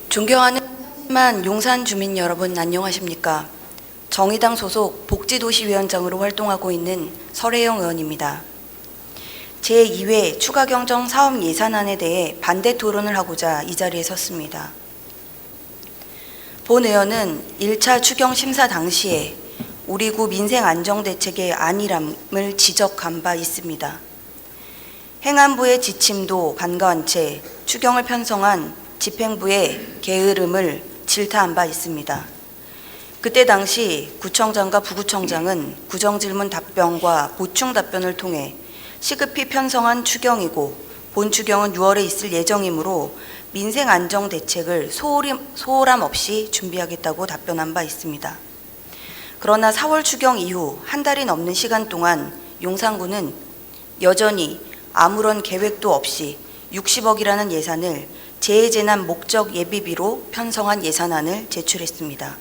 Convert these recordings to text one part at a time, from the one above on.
존경하는 용산 주민 여러분, 안녕하십니까? 정의당 소속 복지도시위원장으로 활동하고 있는 설혜영 의원입니다. 제2회 추가경정 사업 예산안에 대해 반대 토론을 하고자 이 자리에 섰습니다. 본 의원은 1차 추경 심사 당시에 우리 구 민생 안정대책의 안일함을 지적한 바 있습니다. 행안부의 지침도 간과한 채 추경을 편성한 집행부의 게으름을 질타한 바 있습니다. 그때 당시 구청장과 부구청장은 구정질문 답변과 보충 답변을 통해 시급히 편성한 추경이고 본 추경은 6월에 있을 예정이므로 민생 안정 대책을 소홀함 없이 준비하겠다고 답변한 바 있습니다. 그러나 4월 추경 이후 한 달이 넘는 시간 동안 용산구는 여전히 아무런 계획도 없이 60억이라는 예산을 재해재난 목적 예비비로 편성한 예산안을 제출했습니다.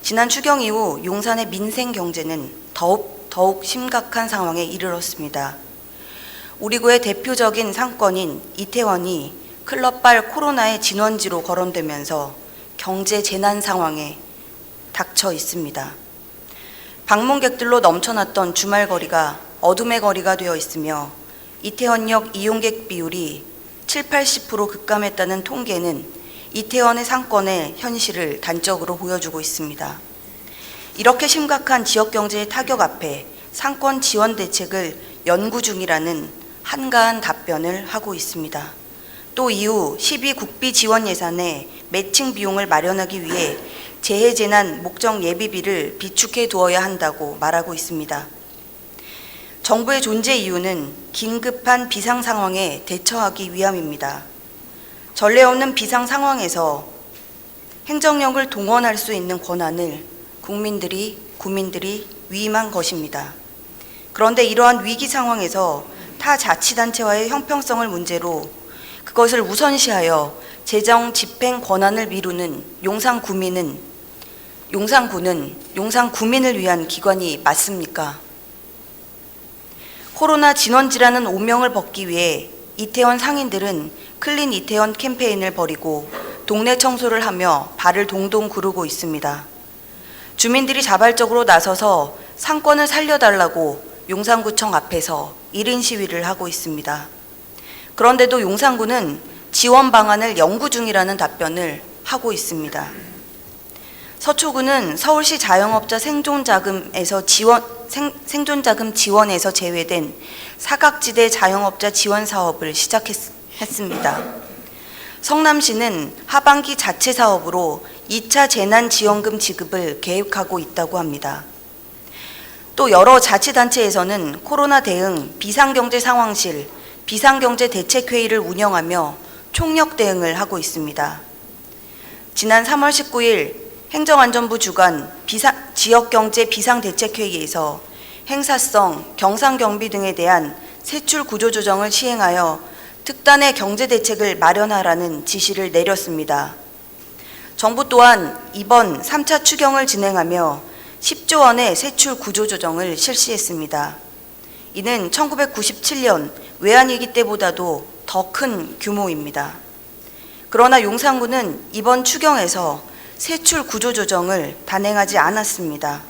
지난 추경 이후 용산의 민생 경제는 더욱 심각한 상황에 이르렀습니다. 우리 구의 대표적인 상권인 이태원이 클럽발 코로나의 진원지로 거론되면서 경제 재난 상황에 닥쳐 있습니다. 방문객들로 넘쳐났던 주말 거리가 어둠의 거리가 되어 있으며 이태원역 이용객 비율이 70~80% 급감했다는 통계는 이태원의 상권의 현실을 단적으로 보여주고 있습니다. 이렇게 심각한 지역경제의 타격 앞에 상권 지원 대책을 연구 중이라는 한가한 답변을 하고 있습니다. 또 이후 12국비 지원 예산에 매칭 비용을 마련하기 위해 재해재난 목적 예비비를 비축해 두어야 한다고 말하고 있습니다. 정부의 존재 이유는 긴급한 비상 상황에 대처하기 위함입니다. 전례 없는 비상 상황에서 행정력을 동원할 수 있는 권한을 국민들이 위임한 것입니다. 그런데 이러한 위기 상황에서 타 자치단체와의 형평성을 문제로 그것을 우선시하여 재정 집행 권한을 미루는 용산구는 용산 구민을 위한 기관이 맞습니까? 코로나 진원지라는 오명을 벗기 위해 이태원 상인들은 클린 이태원 캠페인을 벌이고 동네 청소를 하며 발을 동동 구르고 있습니다. 주민들이 자발적으로 나서서 상권을 살려달라고 용산구청 앞에서 1인 시위를 하고 있습니다. 그런데도 용산구는 지원 방안을 연구 중이라는 답변을 하고 있습니다. 서초구는 서울시 자영업자 생존자금 지원에서 제외된 사각지대 자영업자 지원 사업을 시작했습니다. 성남시는 하반기 자체 사업으로 2차 재난지원금 지급을 계획하고 있다고 합니다. 또 여러 자치단체에서는 코로나 대응 비상경제 상황실, 비상경제 대책회의를 운영하며 총력 대응을 하고 있습니다. 지난 3월 19일 행정안전부 주관 지역경제 비상대책회의에서 행사성, 경상경비 등에 대한 세출 구조조정을 시행하여 특단의 경제대책을 마련하라는 지시를 내렸습니다. 정부 또한 이번 3차 추경을 진행하며 10조 원의 세출 구조조정을 실시했습니다. 이는 1997년 외환위기 때보다도 더 큰 규모입니다. 그러나 용산구는 이번 추경에서 세출 구조조정을 단행하지 않았습니다.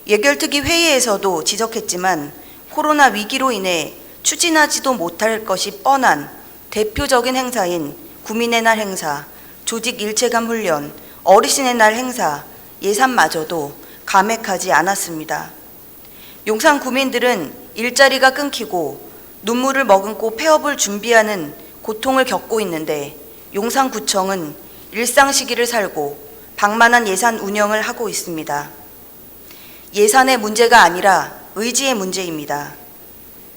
예결특위 회의에서도 지적했지만 코로나 위기로 인해 추진하지도 못할 것이 뻔한 대표적인 행사인 구민의 날 행사, 조직 일체감 훈련, 어르신의 날 행사, 예산마저도 감액하지 않았습니다. 용산 구민들은 일자리가 끊기고 눈물을 머금고 폐업을 준비하는 고통을 겪고 있는데 용산구청은 일상 시기를 살고 방만한 예산 운영을 하고 있습니다. 예산의 문제가 아니라 의지의 문제입니다.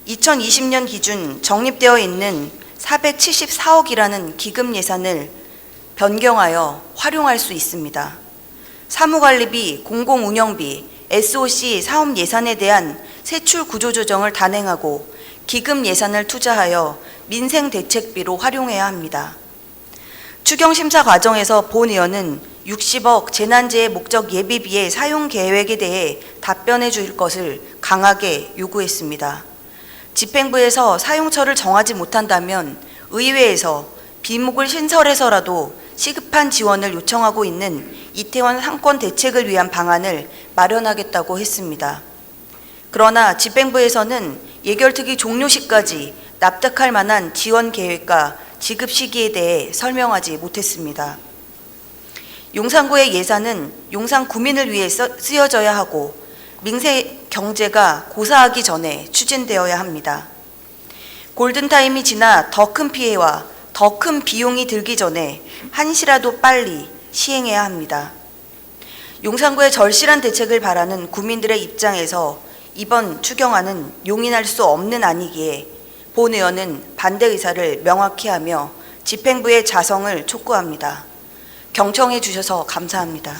2020년 기준 적립되어 있는 474억이라는 기금 예산을 변경하여 활용할 수 있습니다. 사무관리비, 공공운영비, SOC 사업 예산에 대한 세출 구조조정을 단행하고 기금 예산을 투자하여 민생 대책비로 활용해야 합니다. 추경 심사 과정에서 본 의원은 60억 재난재해 목적 예비비의 사용 계획에 대해 답변해 줄 것을 강하게 요구했습니다. 집행부에서 사용처를 정하지 못한다면 의회에서 비목을 신설해서라도 시급한 지원을 요청하고 있는 이태원 상권 대책을 위한 방안을 마련하겠다고 했습니다. 그러나 집행부에서는 예결특위 종료 시까지 납득할 만한 지원 계획과 지급 시기에 대해 설명하지 못했습니다. 용산구의 예산은 용산 구민을 위해 쓰여져야 하고 민생 경제가 고사하기 전에 추진되어야 합니다. 골든타임이 지나 더 큰 피해와 더 큰 비용이 들기 전에 한시라도 빨리 시행해야 합니다. 용산구의 절실한 대책을 바라는 구민들의 입장에서 이번 추경안은 용인할 수 없는 안이기에 본 의원은 반대 의사를 명확히 하며 집행부의 자성을 촉구합니다. 경청해 주셔서 감사합니다.